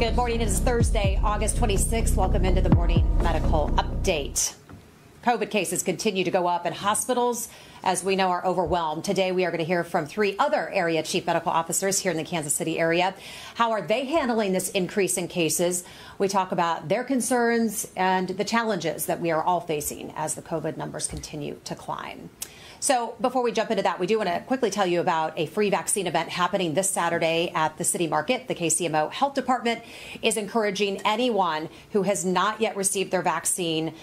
Good morning. It is Thursday, August 26th. Welcome into the Morning Medical Update. COVID cases continue to go up, and hospitals, as we know, are overwhelmed. Today, we are going to hear from 3 other area chief medical officers here in the Kansas City area. How are they handling this increase in cases? We talk about their concerns and the challenges that we are all facing as the COVID numbers continue to climb. So before we jump into that, we do want to quickly tell you about a free vaccine event happening this Saturday at the City Market. The KCMO Health Department is encouraging anyone who has not yet received their vaccine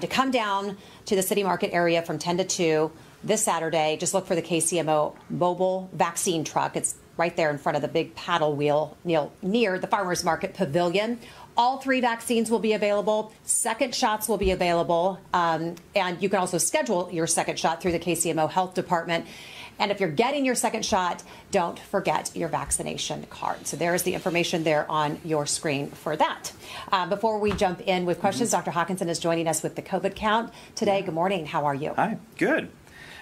to come down to the City Market area from 10 to 2 this Saturday. Just look for the KCMO mobile vaccine truck. It's right there in front of the big paddle wheel near the Farmers Market Pavilion. All 3 vaccines will be available. Second shots will be available. And you can also schedule your second shot through the KCMO Health Department. And if you're getting your second shot, don't forget your vaccination card. So there is the information there on your screen for that. Before we jump in with questions, Dr. Hawkinson is joining us with the COVID count today. Good morning. How are you? Hi. Good.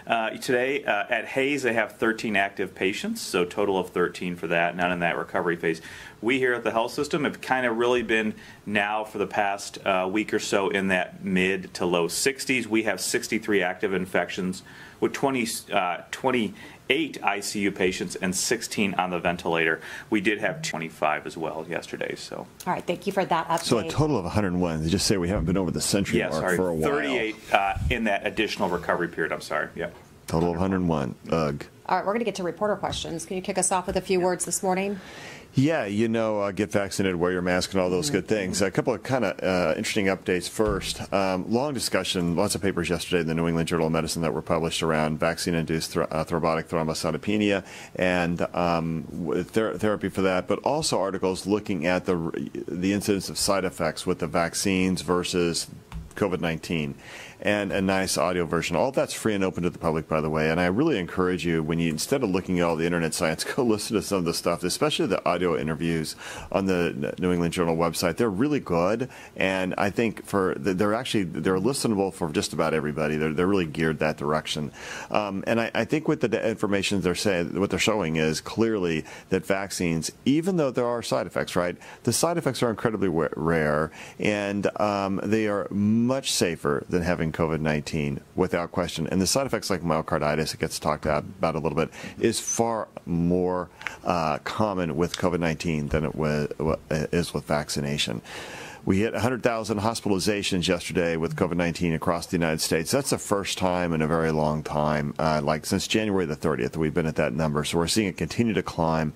Today at Hayes, they have 13 active patients, so total of 13 for that, none in that recovery phase. We here at the health system have kind of really been now for the past week or so in that mid to low 60s. We have 63 active infections with 28 ICU patients and 16 on the ventilator. We did have 25 as well yesterday. So. All right, thank you for that update. So a total of 101. They just say we haven't been over the century mark for a while. 38 in that additional recovery period. I'm sorry. Yep. Total of 101. Ugh. All right, we're going to get to reporter questions. Can you kick us off with a few words this morning? Yeah, get vaccinated, wear your mask, and all those good things. A couple of kind of interesting updates first. Long discussion, lots of papers yesterday in the New England Journal of Medicine that were published around vaccine-induced thrombotic thrombocytopenia and therapy for that, but also articles looking at the incidence of side effects with the vaccines versus COVID-19, and a nice audio version. All that's free and open to the public, by the way, and I really encourage you, when you, instead of looking at all the internet science, go listen to some of the stuff, especially the audio interviews on the New England Journal website. They're really good, and I think they're listenable for just about everybody. They're really geared that direction. And I think with the information they're saying, what they're showing is clearly that vaccines, even though there are side effects, right, the side effects are incredibly rare, and they are much safer than having COVID-19, without question. And the side effects like myocarditis, it gets talked about a little bit, is far more common with COVID-19 than it is with vaccination. We hit 100,000 hospitalizations yesterday with COVID-19 across the United States. That's the first time in a very long time, like since January the 30th, we've been at that number. So we're seeing it continue to climb.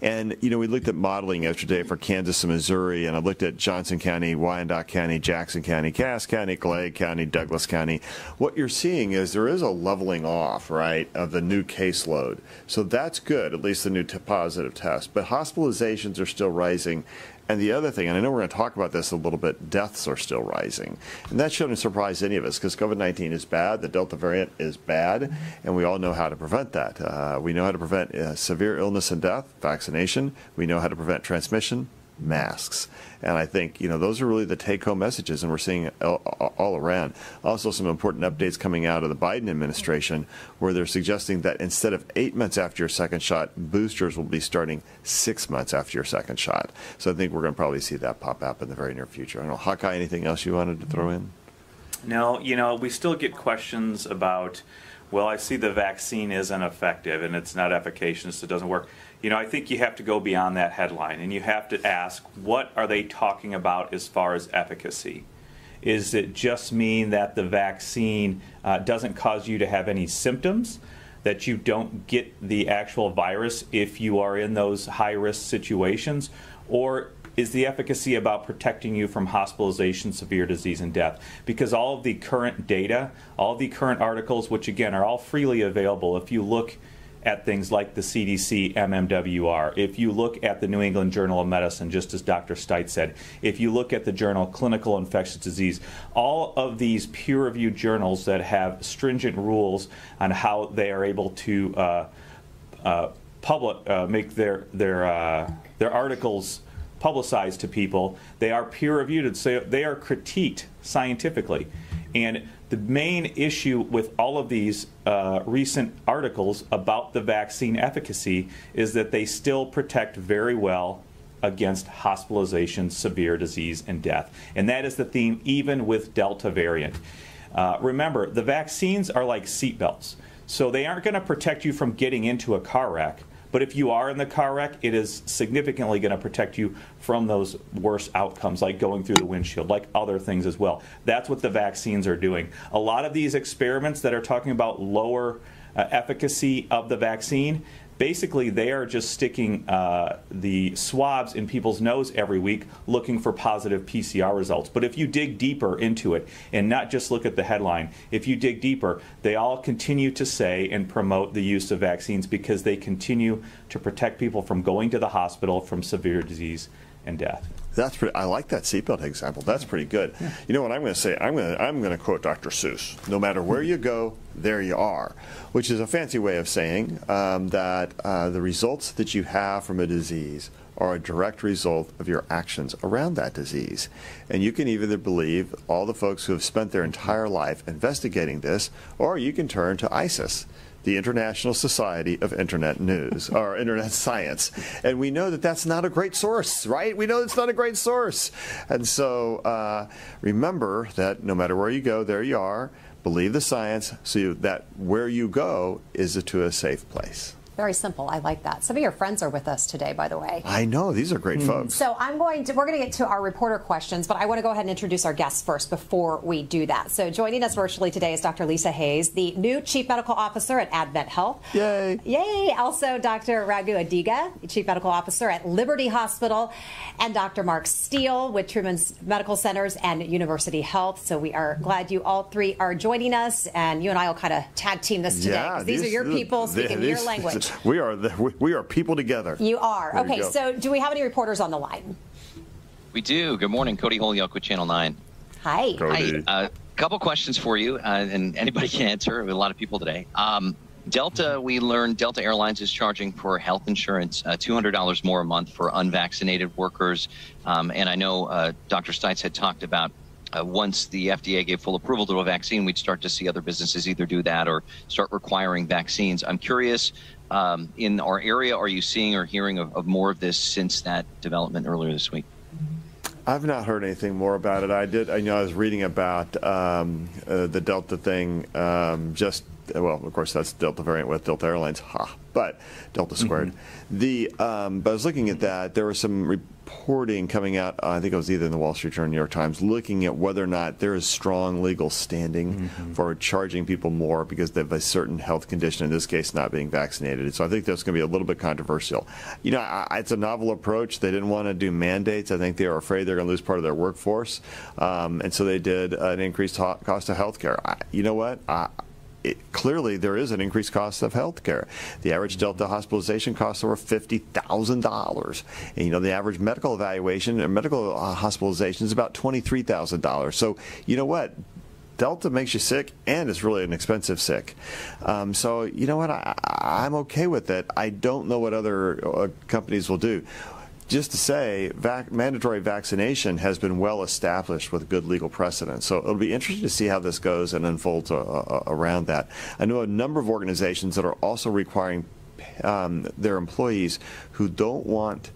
And, we looked at modeling yesterday for Kansas and Missouri, and I looked at Johnson County, Wyandotte County, Jackson County, Cass County, Clay County, Douglas County. What you're seeing is there is a leveling off, right, of the new caseload. So that's good, at least the new positive test. But hospitalizations are still rising. And the other thing, and I know we're going to talk about this a little bit, deaths are still rising. And that shouldn't surprise any of us, because COVID-19 is bad, the Delta variant is bad, and we all know how to prevent that. We know how to prevent severe illness and death, vaccination. We know how to prevent transmission, masks. And I think, those are really the take-home messages, and we're seeing it all around. Also, some important updates coming out of the Biden administration, where they're suggesting that instead of 8 months after your second shot, boosters will be starting 6 months after your second shot. So I think we're going to probably see that pop up in the very near future. I don't know, Hawkeye, anything else you wanted to throw in? No, we still get questions about, well, I see the vaccine isn't effective and it's not efficacious, it doesn't work. I think you have to go beyond that headline, and you have to ask, what are they talking about as far as efficacy? Is it just mean that the vaccine doesn't cause you to have any symptoms, that you don't get the actual virus if you are in those high-risk situations? Or is the efficacy about protecting you from hospitalization, severe disease, and death? Because all of the current data, all of the current articles, which again are all freely available, if you look at things like the CDC MMWR, if you look at the New England Journal of Medicine, just as Dr. Steit said, if you look at the journal Clinical Infectious Disease, all of these peer-reviewed journals that have stringent rules on how they are able to make their articles publicized to people, they are peer-reviewed, so they are critiqued scientifically. And the main issue with all of these recent articles about the vaccine efficacy is that they still protect very well against hospitalization, severe disease, and death. And that is the theme even with Delta variant. Remember, the vaccines are like seatbelts. So they aren't going to protect you from getting into a car wreck. But if you are in the car wreck, it is significantly going to protect you from those worse outcomes, like going through the windshield, like other things as well. That's what the vaccines are doing. A lot of these experiments that are talking about lower efficacy of the vaccine, basically they are just sticking the swabs in people's nose every week looking for positive PCR results. But if you dig deeper into it and not just look at the headline, if you dig deeper, they all continue to say and promote the use of vaccines because they continue to protect people from going to the hospital from severe disease and death. That's pretty. I like that seatbelt example. That's pretty good. Yeah. You know what I'm going to say? I'm going to quote Dr. Seuss. No matter where you go, there you are, which is a fancy way of saying that the results that you have from a disease are a direct result of your actions around that disease. And you can either believe all the folks who have spent their entire life investigating this, or you can turn to ISIS, the International Society of Internet News, or Internet Science. And we know that that's not a great source, right? We know it's not a great source. And so remember that no matter where you go, there you are. Believe the science so that where you go is to a safe place. Very simple. I like that. Some of your friends are with us today, by the way. I know. These are great folks. So we're going to get to our reporter questions, but I want to go ahead and introduce our guests first before we do that. So joining us virtually today is Dr. Lisa Hayes, the new Chief Medical Officer at AdventHealth. Yay. Yay. Also, Dr. Raghu Adiga, Chief Medical Officer at Liberty Hospital, and Dr. Mark Steele with Truman's Medical Centers and University Health. So we are glad you all three are joining us, and you and I will kind of tag team this today. Yeah, these are your people speaking your language. We are people together. You are. Okay, so do we have any reporters on the line? We do. Good morning. Cody Holyoke with Channel 9. Hi. Cody. Hi. A couple questions for you, and anybody can answer. A lot of people today. Delta, we learned Delta Airlines is charging for health insurance $200 more a month for unvaccinated workers. And I know Dr. Stites had talked about once the FDA gave full approval to a vaccine, we'd start to see other businesses either do that or start requiring vaccines. I'm curious, in our area, are you seeing or hearing of more of this since that development earlier this week? I've not heard anything more about it. I was reading about the Delta thing well, of course, that's Delta variant with Delta Airlines, but Delta squared. But I was looking at that. There was some reporting coming out, I think it was either in the Wall Street Journal or New York Times, looking at whether or not there is strong legal standing for charging people more because they have a certain health condition, in this case not being vaccinated. So I think that's going to be a little bit controversial. You know, it's a novel approach. They didn't want to do mandates. I think they were afraid they're going to lose part of their workforce. And so they did an increased cost of health care. You know what? Clearly, there is an increased cost of health care. The average Delta hospitalization costs over $50,000. And, you know, the average medical evaluation or medical hospitalization is about $23,000. So, you know what? Delta makes you sick, and it's really an expensive sick. So, you know what? I'm okay with it. I don't know what other companies will do. Just to say, mandatory vaccination has been well established with good legal precedent. So it'll be interesting to see how this goes and unfolds around that. I know a number of organizations that are also requiring their employees who don't want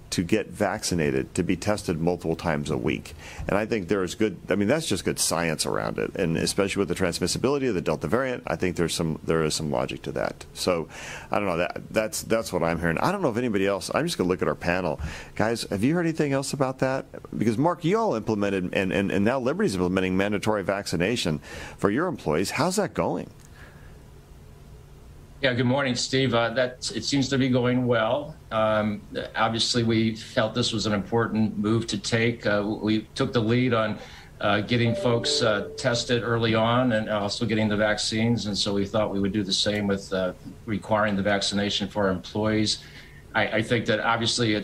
to get vaccinated to be tested multiple times a week. And I think there is good, I mean, that's just good science around it. And especially with the transmissibility of the Delta variant, I think there is some logic to that. So I don't know, that's what I'm hearing. I don't know if anybody else, I'm just going to look at our panel. Guys, have you heard anything else about that? Because Mark, you all implemented, and now Liberty's implementing mandatory vaccination for your employees. How's that going? Yeah, good morning, Steve. It seems to be going well. Obviously, we felt this was an important move to take. We took the lead on getting folks tested early on and also getting the vaccines. And so we thought we would do the same with requiring the vaccination for our employees. I think that obviously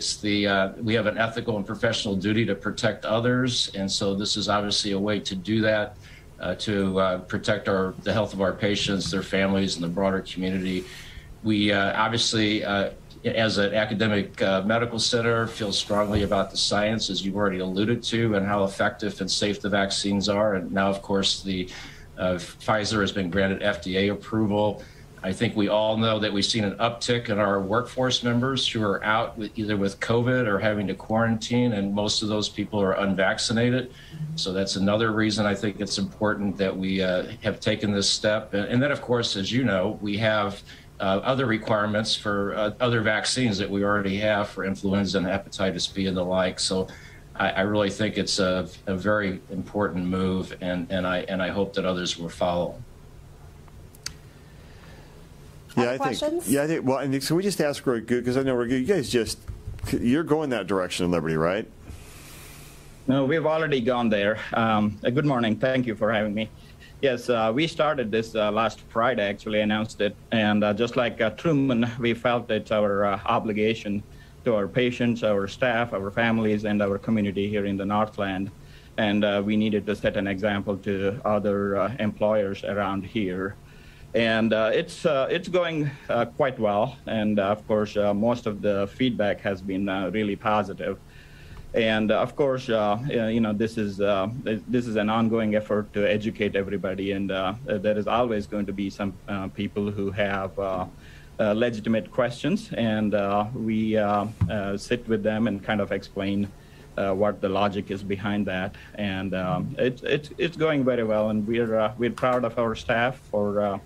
we have an ethical and professional duty to protect others. And so this is obviously a way to do that. To protect the health of our patients, their families, and the broader community. We obviously, as an academic medical center, feel strongly about the science, as you've already alluded to, and how effective and safe the vaccines are. And now, of course, the Pfizer has been granted FDA approval. I think we all know that we've seen an uptick in our workforce members who are out either with COVID or having to quarantine, and most of those people are unvaccinated. So that's another reason I think it's important that we have taken this step. And then, of course, as you know, we have other requirements for other vaccines that we already have for influenza and hepatitis B and the like. So I really think it's a very important move, and I hope that others will follow. Yeah, I think. Well, and so we just ask Ragu, because I know Ragu, you guys you're going that direction in Liberty, right? No, we've already gone there. Good morning. Thank you for having me. Yes, we started this last Friday, actually announced it. And just like Truman, we felt it's our obligation to our patients, our staff, our families, and our community here in the Northland. And we needed to set an example to other employers around here. And it's going quite well. And of course, most of the feedback has been really positive. And of course, this is an ongoing effort to educate everybody. And there is always going to be some people who have legitimate questions. And we sit with them and kind of explain what the logic is behind that. And it's going very well. And we're proud of our staff for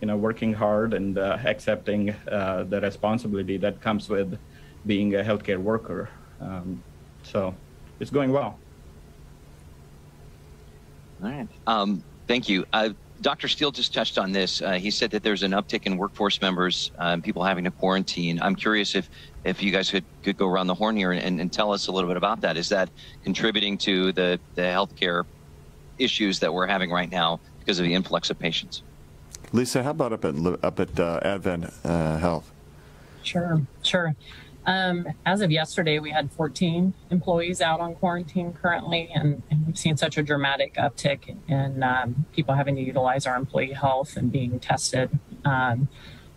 working hard and accepting the responsibility that comes with being a healthcare worker. So it's going well. All right. Thank you. Dr. Steele just touched on this. He said that there's an uptick in workforce members, people having to quarantine. I'm curious if you guys could go around the horn here and tell us a little bit about that. Is that contributing to the healthcare issues that we're having right now because of the influx of patients? Lisa, how about up at AdventHealth? Sure. As of yesterday, we had 14 employees out on quarantine currently, and we've seen such a dramatic uptick in people having to utilize our employee health and being tested, and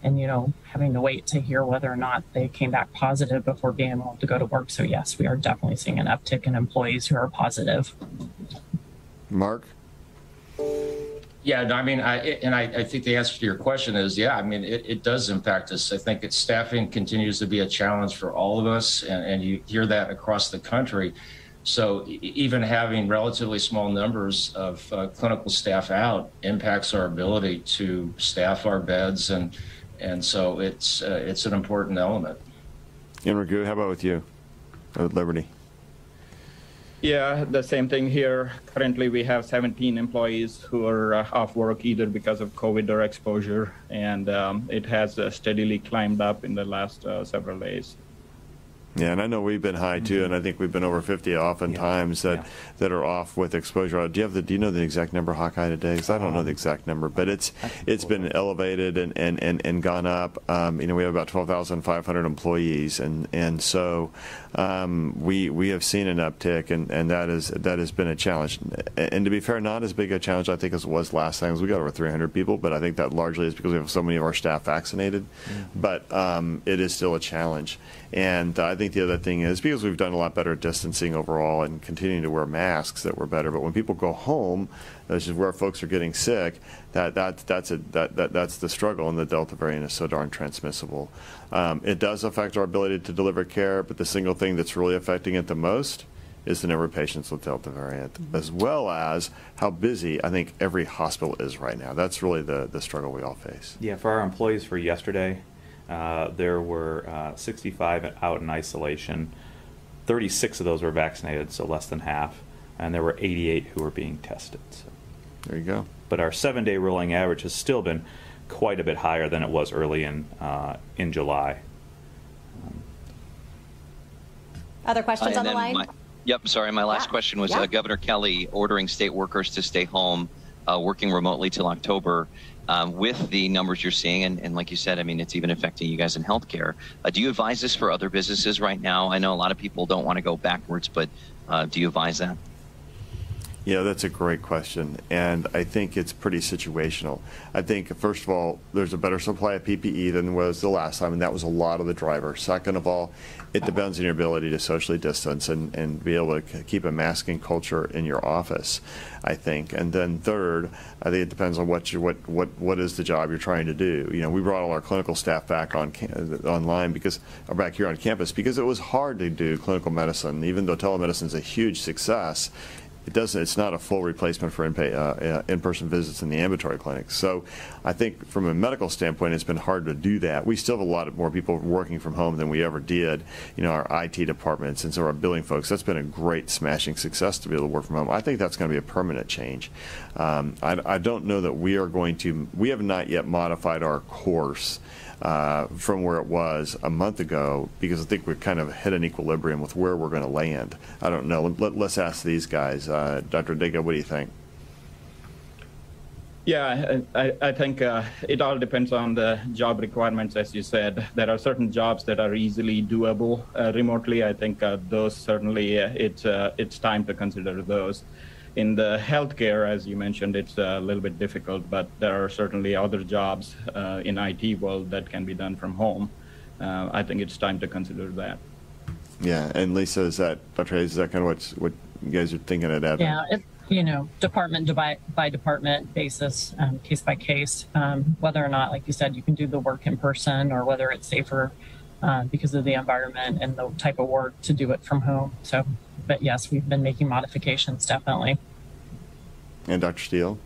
having to wait to hear whether or not they came back positive before being able to go to work. So yes, we are definitely seeing an uptick in employees who are positive. Mark? Yeah, no, I mean, I think the answer to your question is, yeah, I mean, it does impact us. I think staffing continues to be a challenge for all of us, and you hear that across the country. So even having relatively small numbers of clinical staff out impacts our ability to staff our beds, and so it's an important element. And Ragu, how about with you at Liberty? Yeah, the same thing here. Currently, we have 17 employees who are off work either because of COVID or exposure, and it has steadily climbed up in the last several days. Yeah, and I know we've been high too, and I think we've been over 50 oftentimes that are off with exposure. Do you know the exact number, Hawkeye, today? Because I don't know the exact number, but it's been elevated and gone up. We have about 12,500 employees, and so we have seen an uptick, and that has been a challenge. And to be fair, not as big a challenge I think as it was last time. We got over 300 people, but I think that largely is because we have so many of our staff vaccinated. But it is still a challenge. And I think the other thing is because we've done a lot better at distancing overall and continuing to wear masks that we're better. But when people go home, which is where folks are getting sick, that's the struggle. And the Delta variant is so darn transmissible. It does affect our ability to deliver care, but the single thing that's really affecting it the most is the number of patients with Delta variant, as well as how busy I think every hospital is right now. That's really the struggle we all face. Yeah, for our employees for yesterday, there were 65 out in isolation. 36 of those were vaccinated, so less than half, and there were 88 who were being tested. So. There you go. But our 7-day rolling average has still been quite a bit higher than it was early in July. Other questions on the line? My last question was Governor Kelly ordering state workers to stay home, working remotely till October. With the numbers you're seeing, and like you said, I mean, it's even affecting you guys in healthcare. Do you advise this for other businesses right now? I know a lot of people don't want to go backwards, but do you advise that? Yeah, that's a great question, and I think it's pretty situational. I think, first of all, there's a better supply of PPE than was the last time, and that was a lot of the driver. Second of all, it depends on your ability to socially distance and be able to keep a masking culture in your office, I think. And then third, I think it depends on what is the job you're trying to do. You know, we brought all our clinical staff back online or back here on campus because it was hard to do clinical medicine, even though telemedicine is a huge success. It's not a full replacement for in-person visits in the ambulatory clinics. So I think from a medical standpoint, it's been hard to do that. We still have a lot more people working from home than we ever did. You know, our IT departments and so our billing folks, that's been a great smashing success to be able to work from home. I think that's going to be a permanent change. I don't know that we have not yet modified our course from where it was a month ago, because I think we're kind of hit an equilibrium with where we're going to land. I don't know. Let's ask these guys. Dr. Digga, what do you think? Yeah, I think it all depends on the job requirements, as you said. There are certain jobs that are easily doable remotely. I think those certainly, it's time to consider those. In the healthcare, as you mentioned, it's a little bit difficult, but there are certainly other jobs in IT world that can be done from home. I think it's time to consider that. Yeah, and Lisa, Dr. Hayes, is that kind of what you guys are thinking at Advent? Yeah, department by department basis, case by case, whether or not, like you said, you can do the work in person or whether it's safer because of the environment and the type of work to do it from home. So, but yes, we've been making modifications, definitely. And Dr. Steele?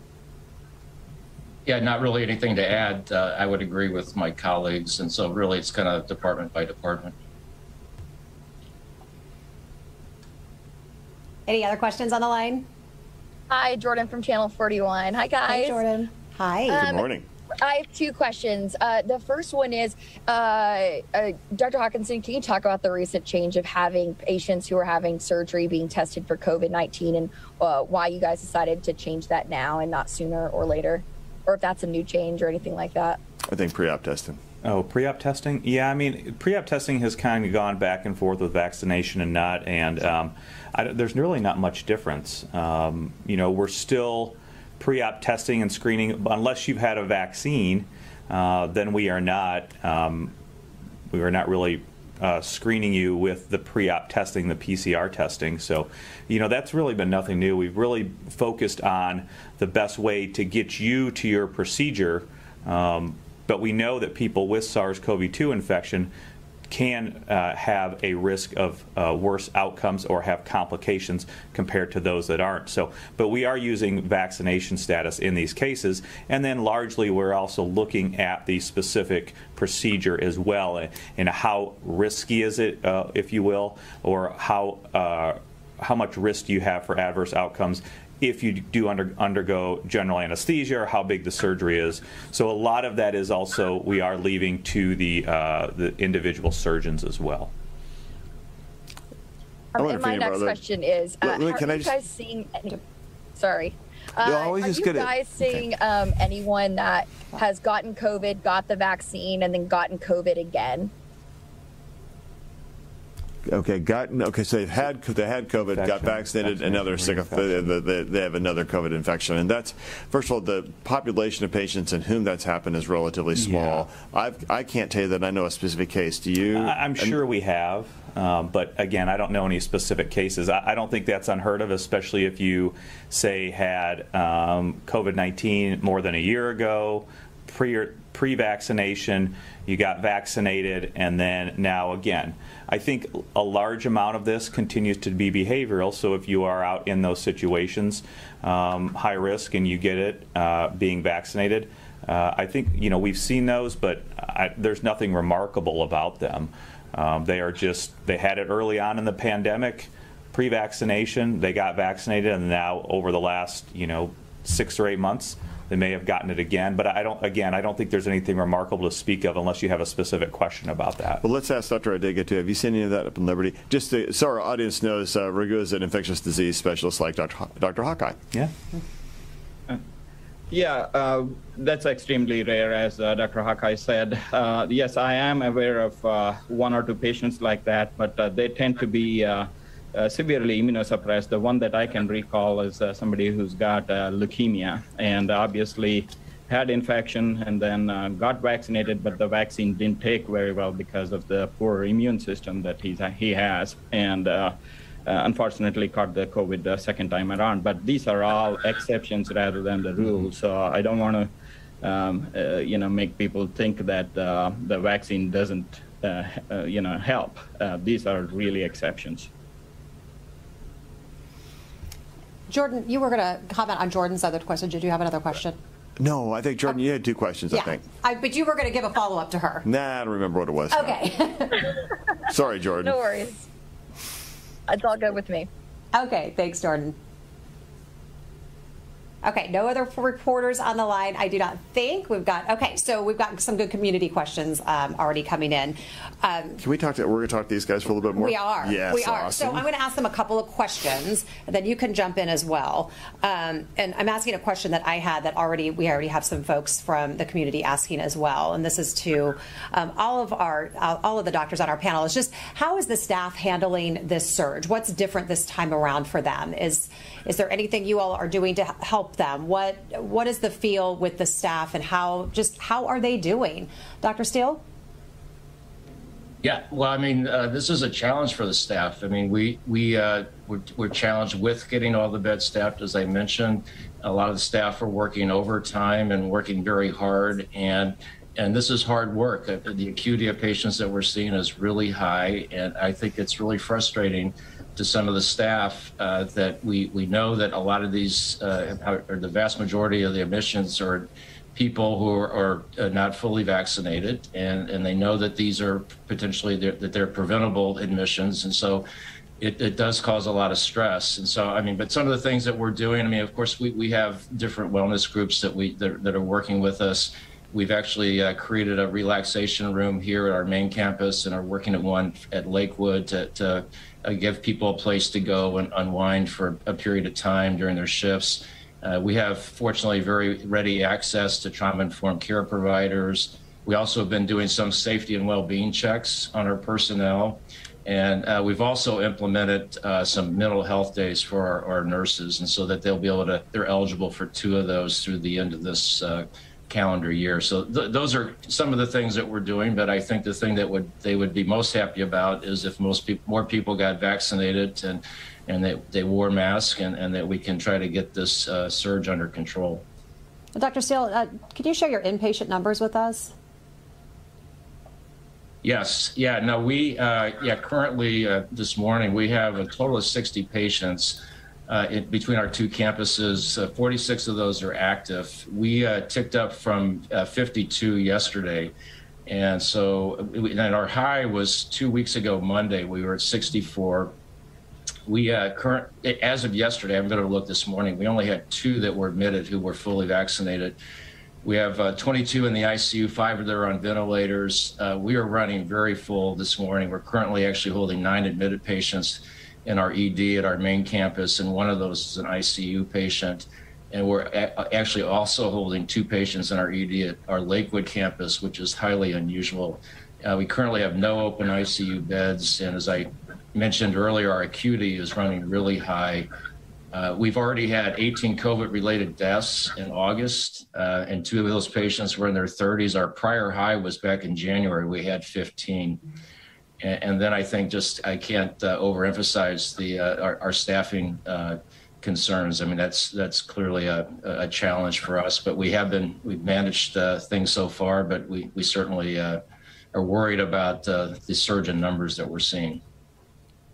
Yeah, not really anything to add. I would agree with my colleagues, and so really it's kind of department by department. Any other questions on the line? Hi, Jordan from Channel 41. Hi, guys. Hey, Jordan. Hi. Good morning. I have two questions. The first one is, Dr. Hawkinson, can you talk about the recent change of having patients who are having surgery being tested for COVID-19 and why you guys decided to change that now and not sooner or later? Or if that's a new change or anything like that? I think pre-op testing. Oh, pre-op testing? Yeah, I mean, pre-op testing has kind of gone back and forth with vaccination and not, and there's really not much difference. You know, we're still pre-op testing and screening, unless you've had a vaccine, then we are not really screening you with the pre-op testing, the PCR testing. So, you know, that's really been nothing new. We've really focused on the best way to get you to your procedure, but we know that people with SARS-CoV-2 infection can have a risk of worse outcomes or have complications compared to those that aren't. So, but we are using vaccination status in these cases, and then largely we're also looking at the specific procedure as well, and how risky is it, if you will, or how much risk do you have for adverse outcomes if you do undergo general anesthesia, or how big the surgery is. So a lot of that is also, we are leaving to the individual surgeons as well. And my next question is, are you guys seeing any, sorry. Are you guys seeing anyone that has gotten COVID, got the vaccine, and then gotten COVID again? Okay, so they had COVID, got vaccinated, and now they're sick of, they have another COVID infection. And that's, first of all, the population of patients in whom that's happened is relatively small. Yeah. I can't tell you that I know a specific case. Do you? I'm sure we have, but again, I don't know any specific cases. I don't think that's unheard of, especially if you, say, had COVID-19 more than a year ago, pre-vaccination, you got vaccinated, and then now again. I think a large amount of this continues to be behavioral, so if you are out in those situations, high risk, and you get it being vaccinated, I think, you know, we've seen those, but there's nothing remarkable about them. They had it early on in the pandemic, pre-vaccination, they got vaccinated, and now over the last, 6 or 8 months, they may have gotten it again, but I don't think there's anything remarkable to speak of unless you have a specific question about that. Well, let's ask Dr. Adega too. Have you seen any of that up in Liberty? Just so our audience knows, Raghu is an infectious disease specialist like Dr. Hawkeye. Yeah. Yeah, that's extremely rare, as Dr. Hawkeye said. Yes, I am aware of 1 or 2 patients like that, but they tend to be severely immunosuppressed. The one that I can recall is somebody who's got leukemia and obviously had infection and then got vaccinated, but the vaccine didn't take very well because of the poor immune system that he has, and unfortunately caught the COVID the second time around. But these are all exceptions rather than the rule. So I don't want to, make people think that the vaccine doesn't, help. These are really exceptions. Jordan, you were going to comment on Jordan's other question. Did you have another question? No, I think, Jordan, you had two questions, I think. But you were going to give a follow-up to her. Nah, I don't remember what it was. Okay. Sorry, Jordan. No worries. It's all good with me. Okay, thanks, Jordan. Okay, no other reporters on the line, I do not think. We've got some good community questions already coming in. Can we we're going to talk to these guys for a little bit more? We are. Yes, we are. awesome. So I'm going to ask them a couple of questions, and then you can jump in as well. And I'm asking a question that I had that we already have some folks from the community asking as well. And this is to all of the doctors on our panel. It's just, how is the staff handling this surge? What's different this time around for them? Is there anything you all are doing to help them? What is the feel with the staff, and how are they doing? Dr. Steele? Yeah, well, I mean, this is a challenge for the staff. I mean, we're challenged with getting all the beds staffed, as I mentioned. A lot of the staff are working overtime and working very hard, and this is hard work. The acuity of patients that we're seeing is really high, and I think it's really frustrating to some of the staff that we know that a lot of these, or the vast majority of the admissions are people who are not fully vaccinated, and they know that these are potentially that they're preventable admissions, and so it does cause a lot of stress. And so, I mean, but some of the things that we're doing, I mean, of course, we have different wellness groups that are working with us. We've actually created a relaxation room here at our main campus and are working at one at Lakewood to give people a place to go and unwind for a period of time during their shifts. We have, fortunately, very ready access to trauma-informed care providers. We also have been doing some safety and well-being checks on our personnel. And we've also implemented some mental health days for our nurses, and so that they're eligible for 2 of those through the end of this calendar year. So those are some of the things that we're doing, but I think the thing that they would be most happy about is if more people got vaccinated and that they wore masks, and that we can try to get this surge under control. Dr. Steele, can you share your inpatient numbers with us? Yes. Yeah. No, we currently this morning we have a total of 60 patients between our 2 campuses. 46 of those are active. We ticked up from 52 yesterday. And so and our high was 2 weeks ago, Monday. We were at 64. We as of yesterday, I'm going to look this morning, we only had 2 that were admitted who were fully vaccinated. We have 22 in the ICU, 5 that are on ventilators. We are running very full this morning. We're currently actually holding 9 admitted patients in our ED at our main campus, and one of those is an ICU patient. And we're actually also holding 2 patients in our ED at our Lakewood campus, which is highly unusual. We currently have no open ICU beds, and as I mentioned earlier, our acuity is running really high. We've already had 18 COVID-related deaths in August, and 2 of those patients were in their 30s. Our prior high was back in January. We had 15. And then I think I can't overemphasize our staffing concerns. I mean, that's clearly a challenge for us, but we've managed things so far, but we certainly are worried about the surge in numbers that we're seeing.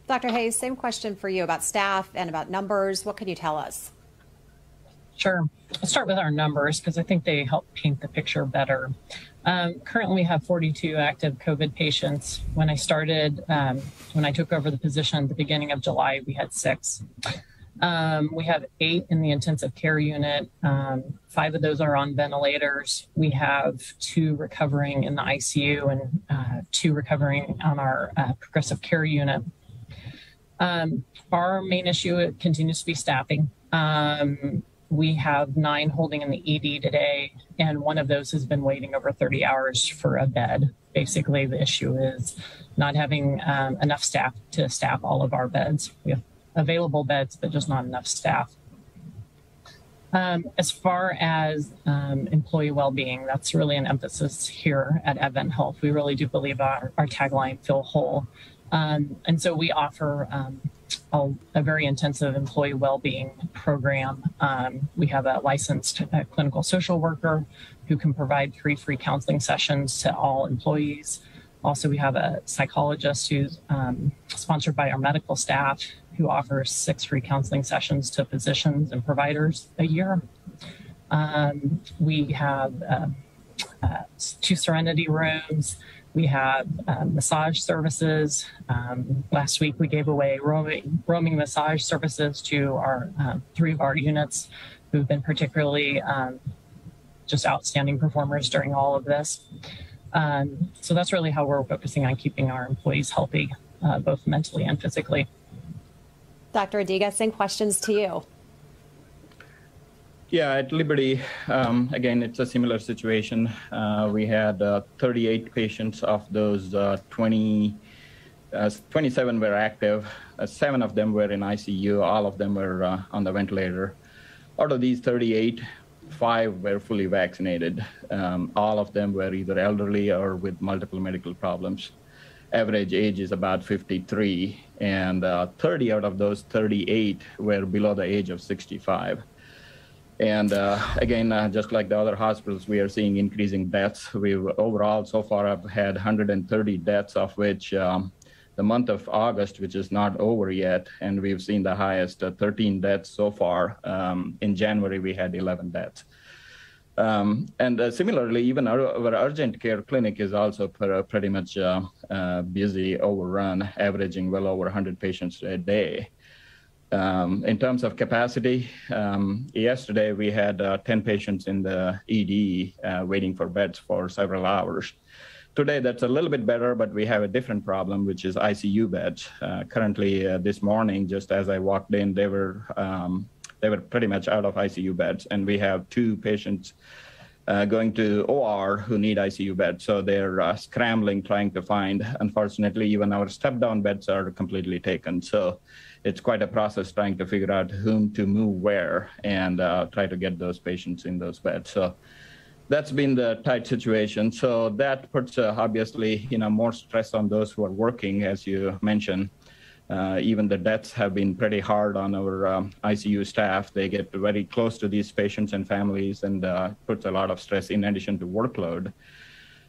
Dr. Hayes, same question for you about staff and about numbers. What can you tell us? Sure. I'll start with our numbers because I think they help paint the picture better. Currently, we have 42 active COVID patients. When I took over the position at the beginning of July, we had 6. We have 8 in the intensive care unit. 5 of those are on ventilators. We have 2 recovering in the ICU and 2 recovering on our progressive care unit. Our main issue continues to be staffing. We have 9 holding in the ED today, and one of those has been waiting over 30 hours for a bed. Basically, the issue is not having enough staff to staff all of our beds. We have available beds, but just not enough staff. As far as employee well-being, that's really an emphasis here at AdventHealth. We really do believe our tagline, feel whole. And so we offer a very intensive employee well-being program. We have a licensed clinical social worker who can provide 3 free counseling sessions to all employees. Also, we have a psychologist who's sponsored by our medical staff who offers 6 free counseling sessions to physicians and providers a year. We have 2 Serenity rooms. We have massage services. Last week, we gave away roaming massage services to our 3 of our units who've been particularly just outstanding performers during all of this. So that's really how we're focusing on keeping our employees healthy, both mentally and physically. Dr. Adiga, same questions to you. Yeah, at Liberty, again, it's a similar situation. We had 38 patients. Of those, 27 were active. 7 of them were in ICU. All of them were on the ventilator. Out of these 38, 5 were fully vaccinated. All of them were either elderly or with multiple medical problems. Average age is about 53, and 30 out of those 38 were below the age of 65. And again, just like the other hospitals, we are seeing increasing deaths. We've overall so far have had 130 deaths, of which the month of August, which is not over yet, and we've seen the highest 13 deaths so far. In January, we had 11 deaths. And similarly, even our urgent care clinic is also pretty much busy, overrun, averaging well over 100 patients a day. In terms of capacity, yesterday we had 10 patients in the ED waiting for beds for several hours. Today, that's a little bit better, but we have a different problem, which is ICU beds. Currently, this morning, just as I walked in, they were pretty much out of ICU beds, and we have 2 patients going to OR who need ICU beds. So they're scrambling, trying to find. Unfortunately, even our step-down beds are completely taken. So it's quite a process trying to figure out whom to move where and try to get those patients in those beds. So that's been the tight situation. So that puts obviously more stress on those who are working, as you mentioned. Even the deaths have been pretty hard on our ICU staff. They get very close to these patients and families, and puts a lot of stress in addition to workload.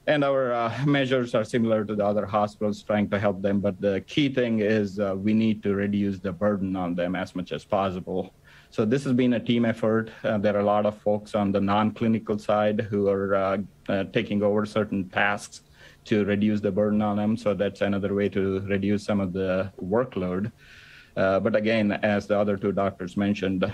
And our measures are similar to the other hospitals, trying to help them. But the key thing is we need to reduce the burden on them as much as possible. So this has been a team effort. There are a lot of folks on the non-clinical side who are taking over certain tasks to reduce the burden on them. So that's another way to reduce some of the workload. But again, as the other 2 doctors mentioned,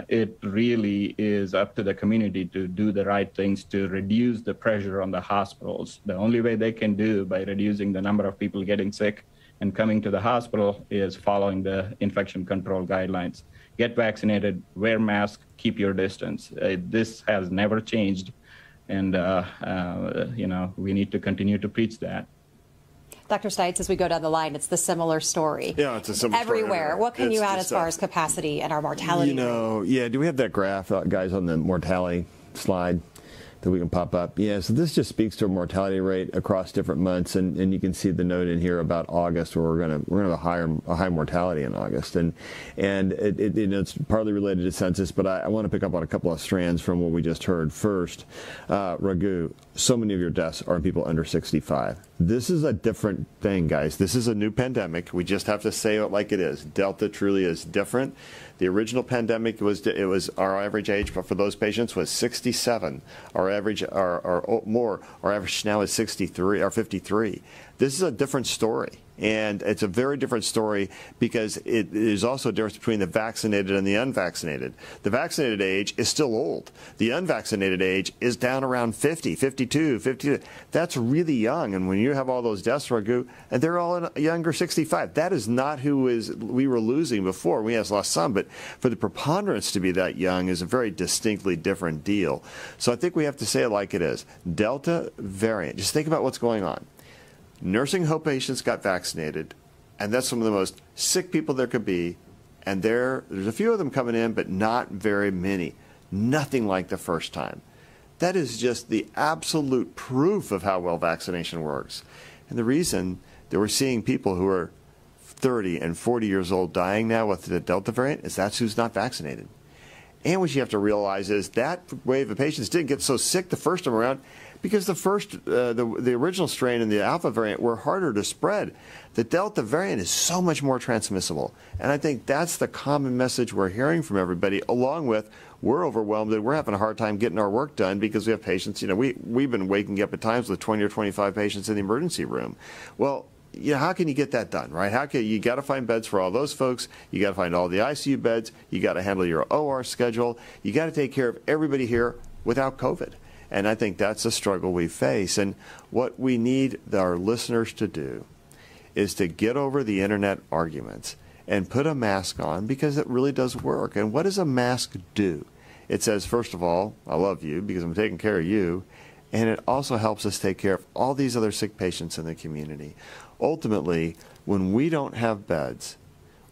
it really is up to the community to do the right things to reduce the pressure on the hospitals. The only way they can do by reducing the number of people getting sick and coming to the hospital is following the infection control guidelines. Get vaccinated, wear masks, keep your distance. This has never changed. And, we need to continue to preach that. Dr. Stites, as we go down the line, it's the similar story. Yeah, it's a similar everywhere. Story. What can you add as far as capacity and our mortality rate? Yeah, do we have that graph, guys, on the mortality slide that we can pop up? Yeah, so this just speaks to a mortality rate across different months, and you can see the note in here about August, where we're going to have a high mortality in August, and it's partly related to census, but I want to pick up on a couple of strands from what we just heard. First, Raghu, so many of your deaths are people under 65. This is a different thing, guys. This is a new pandemic. We just have to say it like it is. Delta truly is different. The original pandemic was our average age for those patients was 67. Our average our average now is 63 or 53. This is a different story. And it's a very different story because it is also a difference between the vaccinated and the unvaccinated. The vaccinated age is still old. The unvaccinated age is down around 50, 52, 52. That's really young. And when you have all those deaths, Raghu, and they're all younger 65, that is not who we were losing before. We have lost some, but for the preponderance to be that young is a very distinctly different deal. So I think we have to say it like it is. Delta variant, just think about what's going on. Nursing home patients got vaccinated, and that's some of the most sick people there could be. And there's a few of them coming in, but not very many. Nothing like the first time. That is just the absolute proof of how well vaccination works. And the reason that we're seeing people who are 30 and 40 years old dying now with the Delta variant is that's who's not vaccinated. And what you have to realize is that wave of patients didn't get so sick the first time around because the original strain and the Alpha variant were harder to spread. The Delta variant is so much more transmissible. And I think that's the common message we're hearing from everybody, along with we're overwhelmed and we're having a hard time getting our work done because we have patients. You know, we've been waking up at times with 20 or 25 patients in the emergency room. Well, you know, how can you get that done, right? You got to find beds for all those folks. You got to find all the ICU beds. You got to handle your OR schedule. You got to take care of everybody here without COVID. And I think that's a struggle we face. And what we need our listeners to do is to get over the internet arguments and put a mask on because it really does work. And what does a mask do? It says, first of all, I love you because I'm taking care of you. And it also helps us take care of all these other sick patients in the community. Ultimately, when we don't have beds,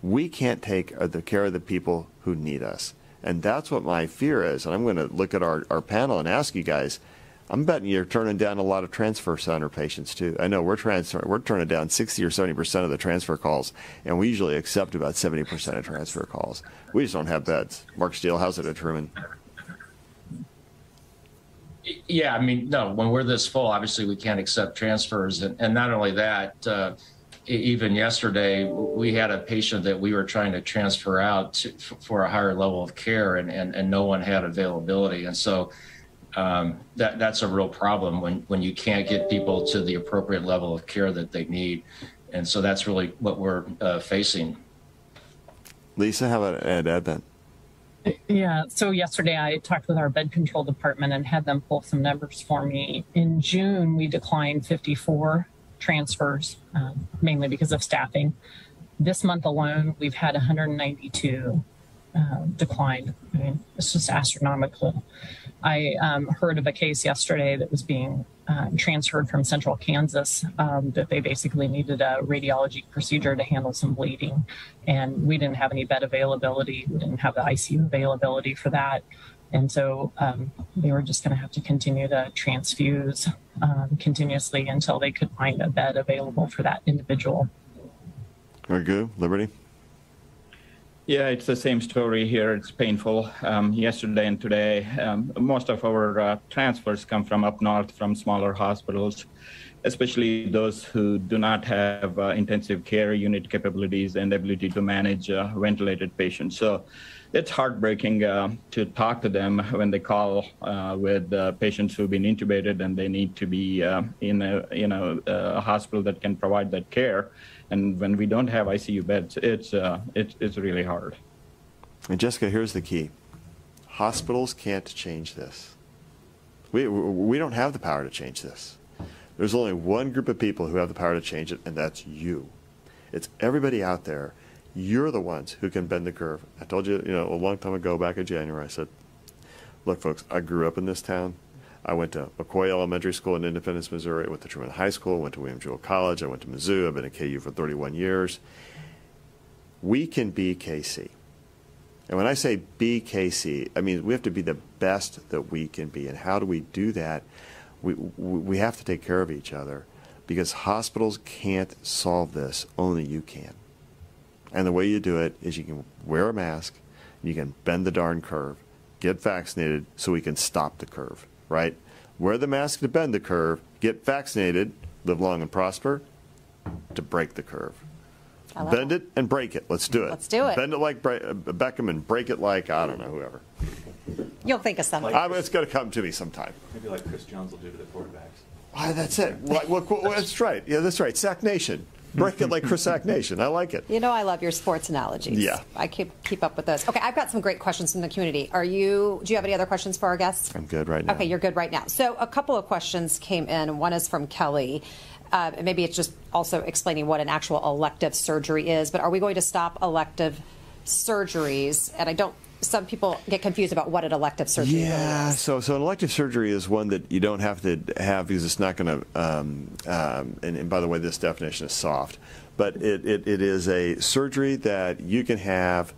we can't take the care of the people who need us. And that's what my fear is. And I'm going to look at our panel and ask you guys, I'm betting you're turning down a lot of transfer center patients too. I know we're turning down 60 or 70% of the transfer calls, and we usually accept about 70% of transfer calls. We just don't have beds. Mark Steele, how's it at Truman? Yeah, I mean, no, when we're this full, obviously we can't accept transfers. And not only that, even yesterday, we had a patient that we were trying to transfer out for a higher level of care, and no one had availability. And so that's a real problem when you can't get people to the appropriate level of care that they need. And so that's really what we're facing. Lisa, how about Advent? Yeah, so yesterday I talked with our bed control department and had them pull some numbers for me. In June, we declined 54 transfers, mainly because of staffing. This month alone, we've had 192 declined. I mean, it's just astronomical. I heard of a case yesterday that was being transferred from Central Kansas, that they basically needed a radiology procedure to handle some bleeding. And we didn't have any bed availability. We didn't have the ICU availability for that. And so they were just going to have to continue to transfuse continuously until they could find a bed available for that individual. Very good. Liberty? Yeah, it's the same story here. It's painful. Yesterday and today, most of our transfers come from up north from smaller hospitals, especially those who do not have intensive care unit capabilities and ability to manage ventilated patients. So it's heartbreaking to talk to them when they call with patients who've been intubated and they need to be in a hospital that can provide that care. And when we don't have ICU beds, it's really hard. And Jessica, here's the key. Hospitals can't change this. We don't have the power to change this. There's only one group of people who have the power to change it, and that's you. It's everybody out there. You're the ones who can bend the curve. I told you, a long time ago, back in January, I said, look, folks, I grew up in this town. I went to McCoy Elementary School in Independence, Missouri. I went to Truman High School. I went to William Jewell College. I went to Mizzou. I've been at KU for 31 years. We can be KC. And when I say be KC, I mean we have to be the best that we can be. And how do we do that? We have to take care of each other because hospitals can't solve this. Only you can. And the way you do it is you can wear a mask, you can bend the darn curve, get vaccinated so we can stop the curve. Right? Wear the mask to bend the curve, get vaccinated, live long and prosper, to break the curve. Bend it and break it. Let's do it. Let's do it. Bend it like Beckham and break it like, I don't know, whoever. You'll think of something. It's going to come to me sometime. Maybe like Chris Jones will do to the quarterbacks. That's it. That's right. Yeah, that's right. Sack Nation. Break it like Crisac Nation. I like it. You know I love your sports analogies. Yeah. I keep up with those. Okay, I've got some great questions from the community. Do you have any other questions for our guests? I'm good right now. Okay, you're good right now. So a couple of questions came in. One is from Kelly. Maybe it's just also explaining what an actual elective surgery is, but are we going to stop elective surgeries? And some people get confused about what an elective surgery really is. So an elective surgery is one that you don't have to have because it's not going to, and by the way, this definition is soft, but it is a surgery that you can have,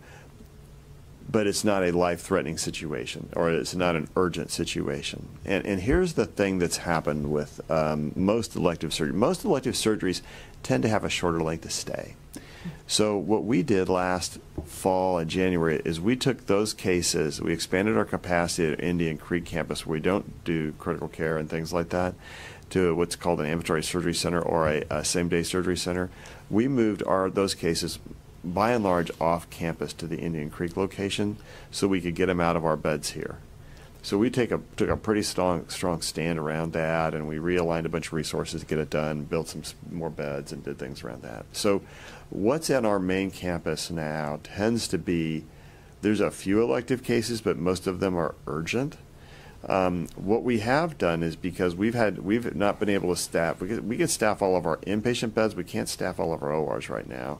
but it's not a life-threatening situation, or it's not an urgent situation. And here's the thing that's happened with most elective surgeries. Most elective surgeries tend to have a shorter length of stay. So what we did last fall and January is we took those cases, we expanded our capacity at Indian Creek campus where we don't do critical care and things like that to what's called an ambulatory surgery center or a same-day surgery center. We moved those cases by and large off campus to the Indian Creek location so we could get them out of our beds here. So we took a pretty strong stand around that, and we realigned a bunch of resources to get it done, built some more beds, and did things around that. So what's at our main campus now tends to be, there's a few elective cases, but most of them are urgent. What we have done is, because we've not been able to staff, we can staff all of our inpatient beds, we can't staff all of our ORs right now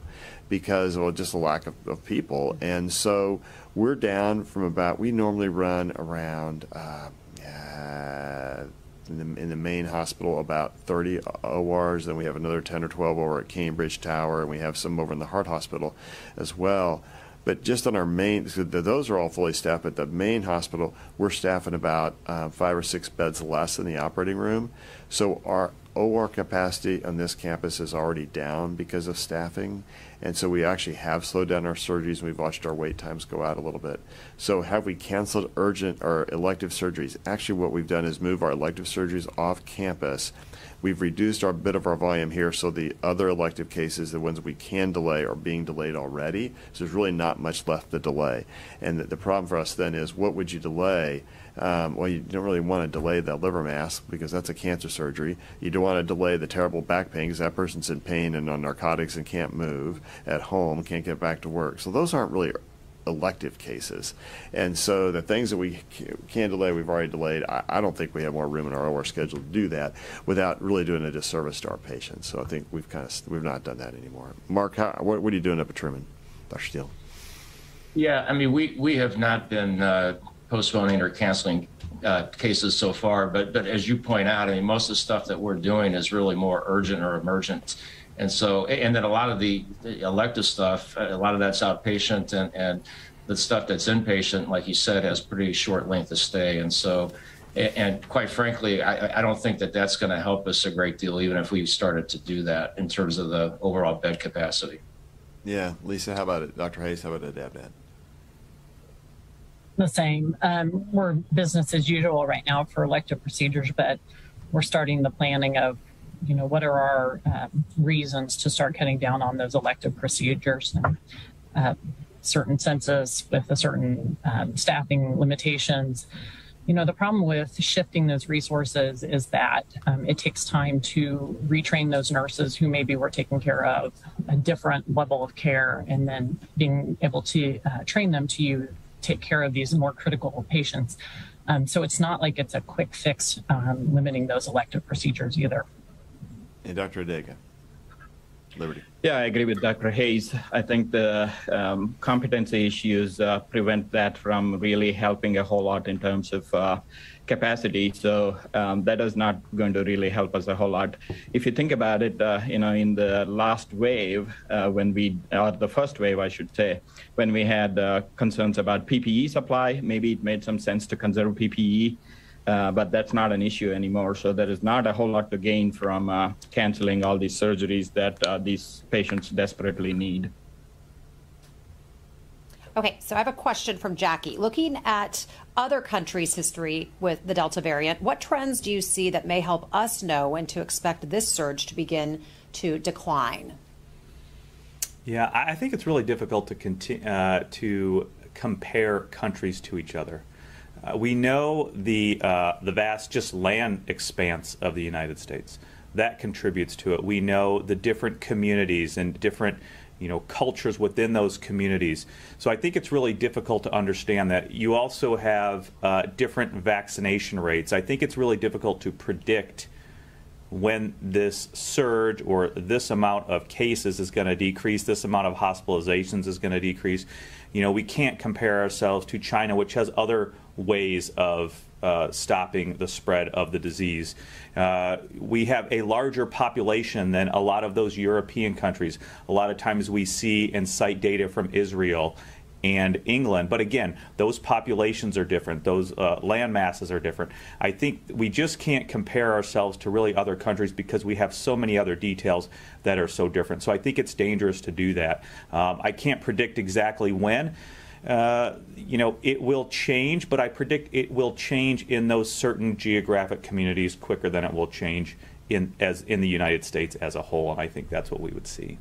because of just a lack of people. And so we're down from we normally run around, in the main hospital, about 30 ORs. Then we have another 10 or 12 over at Cambridge Tower, and we have some over in the Heart Hospital as well. But just on our main, so those are all fully staffed. At the main hospital, we're staffing about 5 or 6 beds less in the operating room. So our OR capacity on this campus is already down because of staffing. And so we actually have slowed down our surgeries, and we've watched our wait times go out a little bit. So have we canceled urgent or elective surgeries? Actually, what we've done is move our elective surgeries off campus. We've reduced our bit of our volume here, so the other elective cases, the ones we can delay, are being delayed already. So there's really not much left to delay. And the problem for us then is, what would you delay? Well, you don't really want to delay the liver mass because that's a cancer surgery. You don't want to delay the terrible back pain because that person's in pain and on narcotics and can't move at home, can't get back to work. So those aren't really elective cases. And so the things that we can delay, we've already delayed. I don't think we have more room in our OR schedule to do that without really doing a disservice to our patients. So I think we've not done that anymore. Mark, what are you doing up at Truman, Dr. Steele? Yeah, I mean, we have not been postponing or canceling cases so far, but as you point out, I mean, most of the stuff that we're doing is really more urgent or emergent. And so, and then a lot of the elective stuff, a lot of that's outpatient, and the stuff that's inpatient, like you said, has pretty short length of stay. And so, and quite frankly, I don't think that that's going to help us a great deal, even if we started to do that in terms of the overall bed capacity. Yeah, Lisa, how about it? Dr. Hayes, how about it, Advent? The same. We're business as usual right now for elective procedures, but we're starting the planning of, what are our reasons to start cutting down on those elective procedures, and certain census with a certain staffing limitations. The problem with shifting those resources is that it takes time to retrain those nurses who maybe were taking care of a different level of care, and then being able to train them to take care of these more critical patients. So it's not like it's a quick fix limiting those elective procedures either. And Dr. Adega, Liberty. Yeah, I agree with Dr. Hayes. I think the competency issues prevent that from really helping a whole lot in terms of capacity. So that is not going to really help us a whole lot. If you think about it, in the last wave, the first wave, I should say, when we had concerns about PPE supply, maybe it made some sense to conserve PPE. But that's not an issue anymore. So there is not a whole lot to gain from canceling all these surgeries that these patients desperately need. Okay, so I have a question from Jackie. Looking at other countries' history with the Delta variant, what trends do you see that may help us know when to expect this surge to begin to decline? Yeah, I think it's really difficult to compare countries to each other. We know the vast just land expanse of the United States. that contributes to it. We know the different communities and different cultures within those communities. So I think it's really difficult to understand that. You also have different vaccination rates. I think it's really difficult to predict when this surge or this amount of cases is going to decrease, this amount of hospitalizations is going to decrease. We can't compare ourselves to China, which has other ways of stopping the spread of the disease. We have a larger population than a lot of those European countries. A lot of times we see and cite data from Israel and England, but again, those populations are different, those land masses are different. I think we just can't compare ourselves to really other countries because we have so many other details that are so different. So I think it's dangerous to do that. I can't predict exactly when. It will change, but I predict it will change in those certain geographic communities quicker than it will change in the United States as a whole, and I think that's what we would see.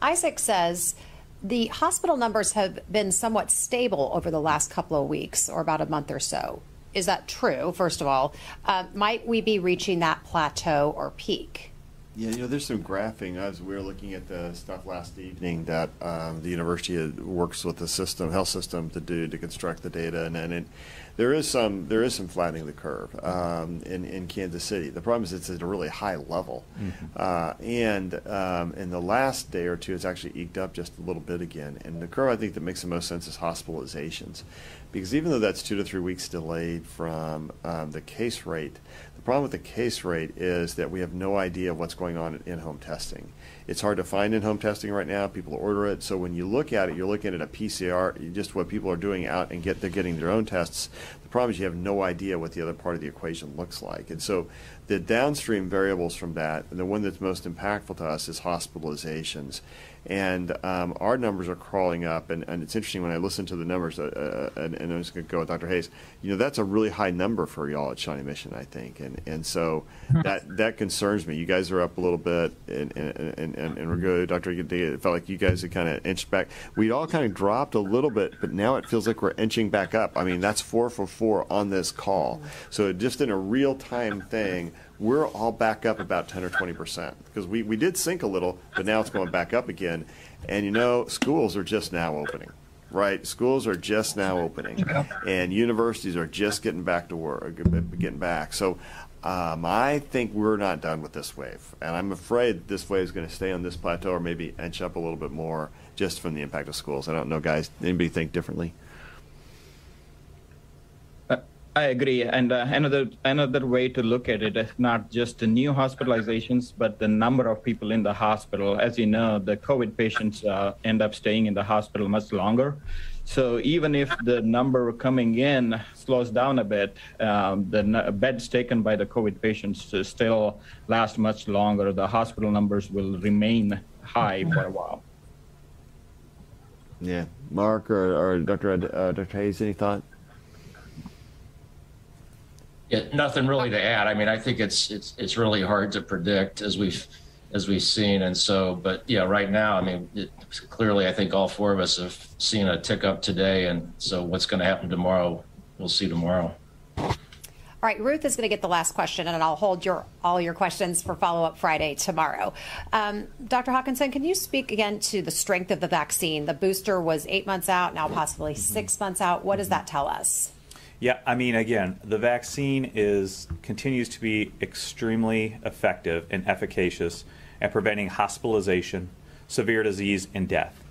Isaac says the hospital numbers have been somewhat stable over the last couple of weeks, or about a month or so. Is that true, first of all? Might we be reaching that plateau or peak? Yeah, there's some graphing. As we were looking at the stuff last evening that the university works with the health system to construct the data, and there is some flattening the curve in Kansas City. The problem is it's at a really high level, and in the last day or two, it's actually eked up just a little bit again. And the curve I think that makes the most sense is hospitalizations, because even though that's 2 to 3 weeks delayed from the case rate. The problem with the case rate is that we have no idea what's going on in in-home testing. It's hard to find in-home testing right now. People order it. So when you look at it, you're looking at a PCR, just what people are doing out and they're getting their own tests. The problem is you have no idea what the other part of the equation looks like. And so the downstream variables from that, and the one that's most impactful to us is hospitalizations. And our numbers are crawling up, and it's interesting when I listen to the numbers, and I'm just going to go with Dr. Hayes, that's a really high number for y'all at Shawnee Mission, I think, and so that concerns me. You guys are up a little bit, and we're good. Dr. It felt like you guys had kind of inched back. We all kind of dropped a little bit, but now it feels like we're inching back up. I mean, that's 4 for 4 on this call. So just in a real-time thing, we're all back up about 10 or 20% because we did sink a little, but now it's going back up again. And schools are just now opening, right? Schools are just now opening, and universities are just getting back to work, getting back. So I think we're not done with this wave, and I'm afraid this wave is going to stay on this plateau or maybe inch up a little bit more just from the impact of schools. I don't know, guys. Anybody think differently? I agree, and another way to look at it is not just the new hospitalizations, but the number of people in the hospital. As you know, the COVID patients end up staying in the hospital much longer. So even if the number coming in slows down a bit, the beds taken by the COVID patients still last much longer. The hospital numbers will remain high for a while. Yeah, Mark or Dr. Hayes, any thought? Yeah, nothing really to add. I mean, I think it's really hard to predict as we've seen, and so. But yeah, right now, I mean, clearly, I think all 4 of us have seen a tick up today, and so what's going to happen tomorrow, we'll see tomorrow. All right, Ruth is going to get the last question, and I'll hold all your questions for follow-up Friday tomorrow. Dr. Hawkinson, can you speak again to the strength of the vaccine? The booster was 8 months out, now possibly 6 months out. What does that tell us? Yeah, I mean, again, the vaccine continues to be extremely effective and efficacious at preventing hospitalization, severe disease, and death.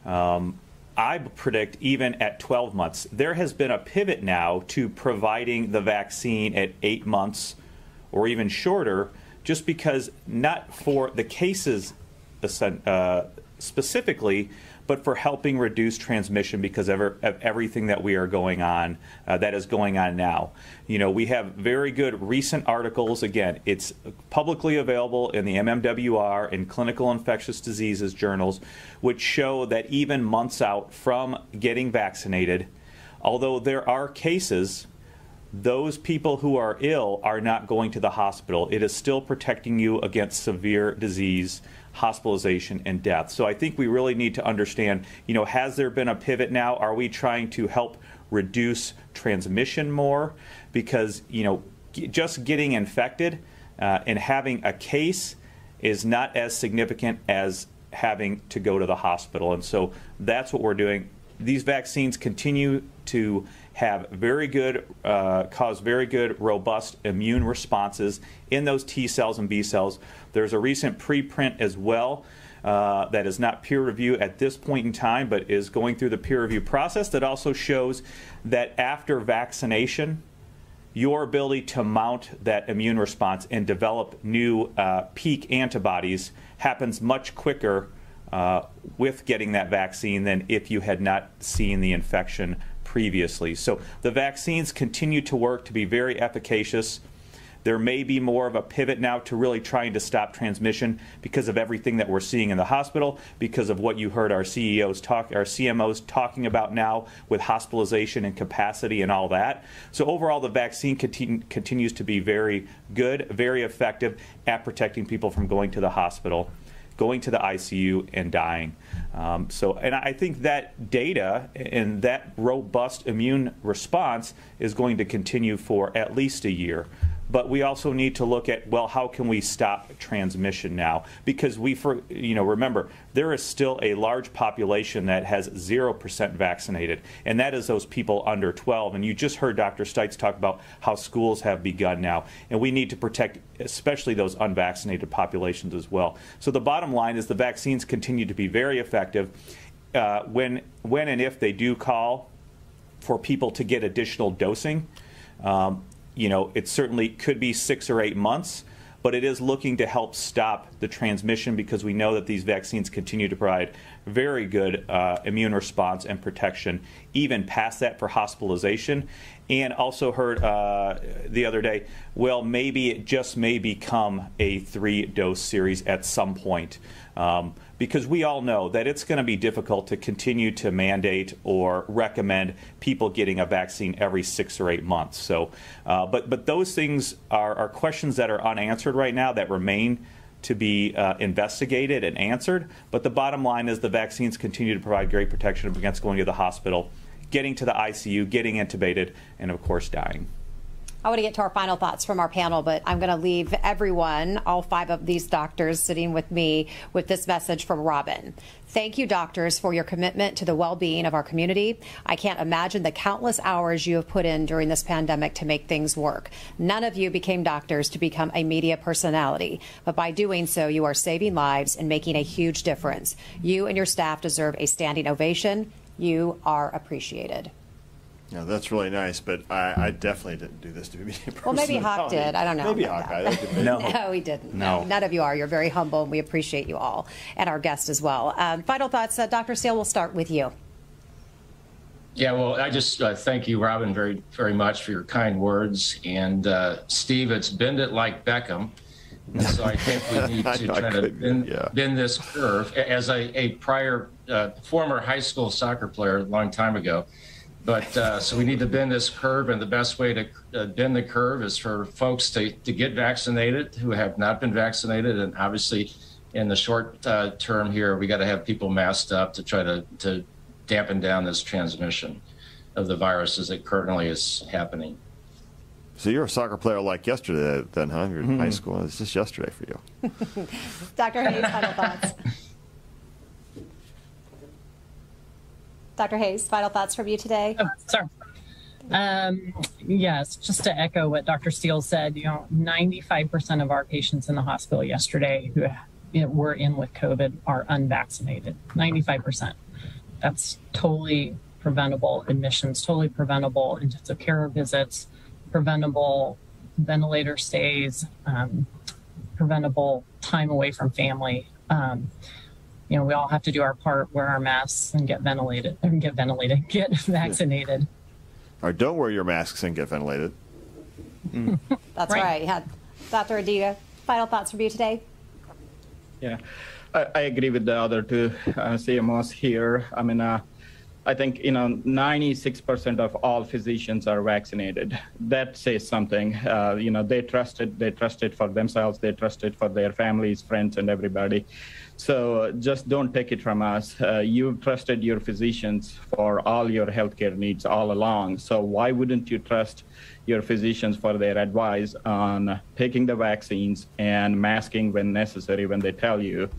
I predict even at 12 months, there has been a pivot now to providing the vaccine at 8 months or even shorter, just because not for the cases specifically, but for helping reduce transmission because of everything that we are going on, that is going on now. We have very good recent articles. Again, it's publicly available in the MMWR and Clinical Infectious Diseases journals, which show that even months out from getting vaccinated, although there are cases, those people who are ill are not going to the hospital. It is still protecting you against severe disease, hospitalization, and death. So I think we really need to understand, has there been a pivot now? Are we trying to help reduce transmission more? Because, just getting infected and having a case is not as significant as having to go to the hospital. And so that's what we're doing. These vaccines continue to have very good, cause very good, robust immune responses in those T cells and B cells. There's a recent preprint as well that is not peer review at this point in time, but is going through the peer review process that also shows that after vaccination, your ability to mount that immune response and develop new peak antibodies happens much quicker with getting that vaccine than if you had not seen the infection previously. So the vaccines continue to work to be very efficacious. There may be more of a pivot now to really trying to stop transmission because of everything that we're seeing in the hospital, because of what you heard our CMOs talking about now with hospitalization and capacity and all that. So overall, the vaccine continues to be very good, very effective at protecting people from going to the hospital, going to the ICU, and dying. And I think that data and that robust immune response is going to continue for at least a year. But we also need to look at, well, how can we stop transmission now? Because remember, there is still a large population that has 0% vaccinated, and that is those people under 12. And you just heard Dr. Stites talk about how schools have begun now, and we need to protect especially those unvaccinated populations as well. So the bottom line is the vaccines continue to be very effective. When and if they do call for people to get additional dosing, it certainly could be 6 or 8 months, but it is looking to help stop the transmission because we know that these vaccines continue to provide very good immune response and protection, even past that for hospitalization. And also heard the other day, well, maybe it just may become a 3-dose series at some point. Because we all know that it's going to be difficult to continue to mandate or recommend people getting a vaccine every 6 or 8 months. So, but those things are questions that are unanswered right now that remain to be investigated and answered. But the bottom line is the vaccines continue to provide great protection against going to the hospital, getting to the ICU, getting intubated, and of course dying. I want to get to our final thoughts from our panel, but I'm going to leave everyone, all 5 of these doctors sitting with me, with this message from Robin. Thank you, doctors, for your commitment to the well-being of our community. I can't imagine the countless hours you have put in during this pandemic to make things work. None of you became doctors to become a media personality, but by doing so, you are saving lives and making a huge difference. You and your staff deserve a standing ovation. You are appreciated. Yeah, that's really nice, but I definitely didn't do this to be a media personality. Well, maybe Hawk did. I don't know. Maybe Hawkeye. No, he didn't. No, none of you are. You're very humble, and we appreciate you all, and our guest as well. Final thoughts, Dr. Steele, we'll start with you. Yeah, well, I just thank you, Robin, very, very much for your kind words. And Steve, it's bend it like Beckham. And so I think we need to try to bend this curve. As a prior former high school soccer player a long time ago, but so we need to bend this curve, and the best way to bend the curve is for folks to get vaccinated who have not been vaccinated. And obviously, in the short term here, we got to have people masked up to try to dampen down this transmission of the virus as it currently is happening. So you're a soccer player like yesterday then, huh? You're in high school. It's just yesterday for you. Dr. Hayes, final thoughts. Dr. Hayes, final thoughts from you today? Oh, sorry. Yes, just to echo what Dr. Steele said, 95% of our patients in the hospital yesterday who were in with COVID are unvaccinated. 95%. That's totally preventable admissions, totally preventable intensive care visits, preventable ventilator stays, preventable time away from family. We all have to do our part, wear our masks, and get vaccinated. Or don't wear your masks and get ventilated. That's right. Yeah. Dr. Adida, final thoughts from you today? Yeah, I agree with the other two CMOs here. I mean, I think, 96% of all physicians are vaccinated. That says something. They trust it for themselves. They trust it for their families, friends, and everybody. So just don't take it from us. You've trusted your physicians for all your healthcare needs all along. So why wouldn't you trust your physicians for their advice on taking the vaccines and masking when necessary when they tell you?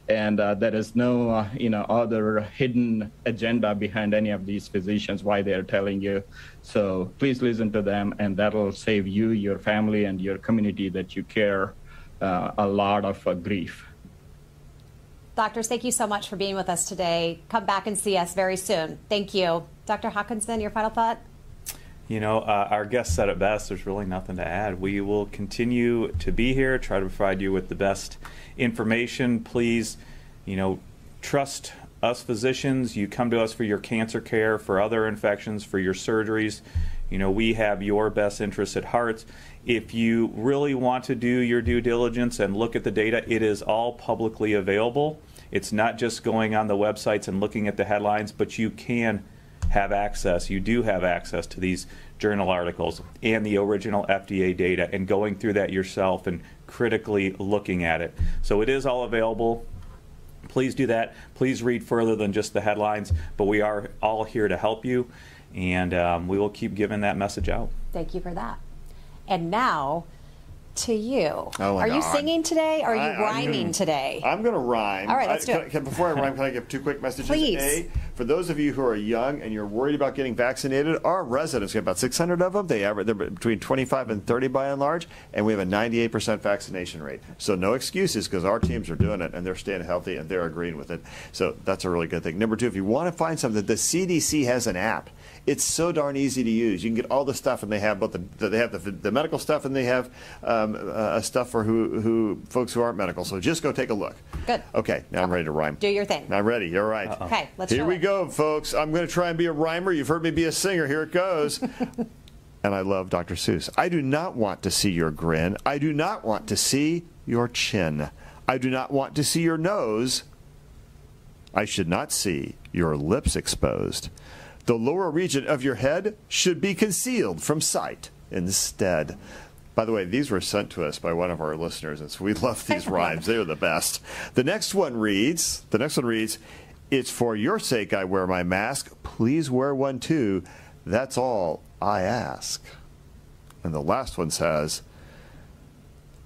And there is no, other hidden agenda behind any of these physicians why they're telling you. So please listen to them, and that'll save you, your family, and your community that you care a lot of grief. Doctors, thank you so much for being with us today. Come back and see us very soon. Thank you. Dr. Hawkinson, your final thought? Our guest said it best. There's really nothing to add. We will continue to be here, try to provide you with the best information. Please, trust us physicians. You come to us for your cancer care, for other infections, for your surgeries. We have your best interests at heart. If you really want to do your due diligence and look at the data, it is all publicly available. It's not just going on the websites and looking at the headlines, but you can have access. You do have access to these journal articles and the original FDA data and going through that yourself and critically looking at it. So it is all available. Please do that. Please read further than just the headlines, but we are all here to help you, and we will keep giving that message out. Thank you for that. And now to you. Oh, are you singing today or are you rhyming today? I'm going to rhyme. All right, let's do it. Before I rhyme, can I give 2 quick messages? Please. A, for those of you who are young and you're worried about getting vaccinated, our residents, we have about 600 of them. They're between 25 and 30 by and large, and we have a 98% vaccination rate. So no excuses, because our teams are doing it and they're staying healthy and they're agreeing with it. So that's a really good thing. Number 2, if you want to find something, the CDC has an app. It's so darn easy to use. You can get all the stuff, and they have both the medical stuff, and they have stuff for folks who aren't medical. So just go take a look. Good. Okay, now I'm ready to rhyme. Do your thing. I'm ready. You're right. Okay, let's Here we go, folks. I'm going to try and be a rhymer. You've heard me be a singer. Here it goes. And I love Dr. Seuss. I do not want to see your grin. I do not want to see your chin. I do not want to see your nose. I should not see your lips exposed. The lower region of your head should be concealed from sight instead. By the way, these were sent to us by one of our listeners, and so we love these rhymes. They are the best. The next one reads, it's for your sake I wear my mask. Please wear one too. That's all I ask. And the last one says,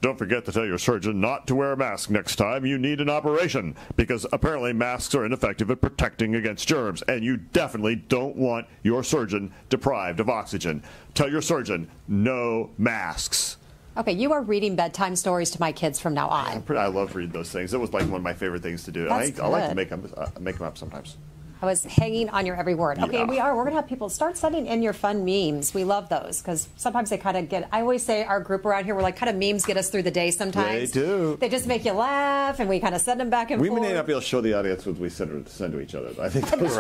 don't forget to tell your surgeon not to wear a mask next time you need an operation, because apparently masks are ineffective at protecting against germs, and you definitely don't want your surgeon deprived of oxygen. Tell your surgeon, no masks. Okay, you are reading bedtime stories to my kids from now on. I love reading those things. It was like one of my favorite things to do. That's I like to good. make them up sometimes. I was hanging on your every word. Okay, Yeah. we're going to have people start sending in your fun memes. We love those because sometimes they kind of I always say our group around here, we're like, kind of memes get us through the day sometimes. They do. They just make you laugh, and we kind of send them back and forth. We may not be able to show the audience what we send to each other. I think those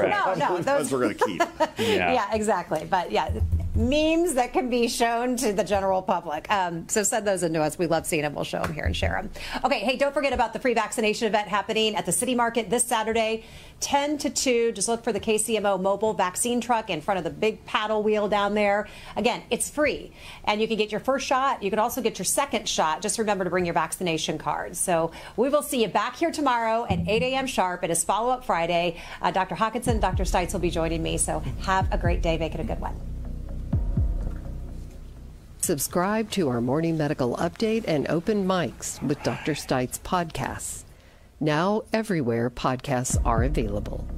those we're going to keep. Yeah, exactly. But yeah, memes that can be shown to the general public. So send those into us. We love seeing them. We'll show them here and share them. Okay, hey, don't forget about the free vaccination event happening at the City Market this Saturday, 10 to 2. Just look for the KCMO mobile vaccine truck in front of the big paddle wheel down there. Again, it's free, and you can get your first shot. You can also get your second shot. Just remember to bring your vaccination card. So we will see you back here tomorrow at 8 a.m. sharp. It is Follow-Up Friday. Dr. Hawkinson, Dr. Stites will be joining me. So have a great day. Make it a good one. Subscribe to our morning medical update and open mics with Dr. Stites podcasts. Now everywhere podcasts are available.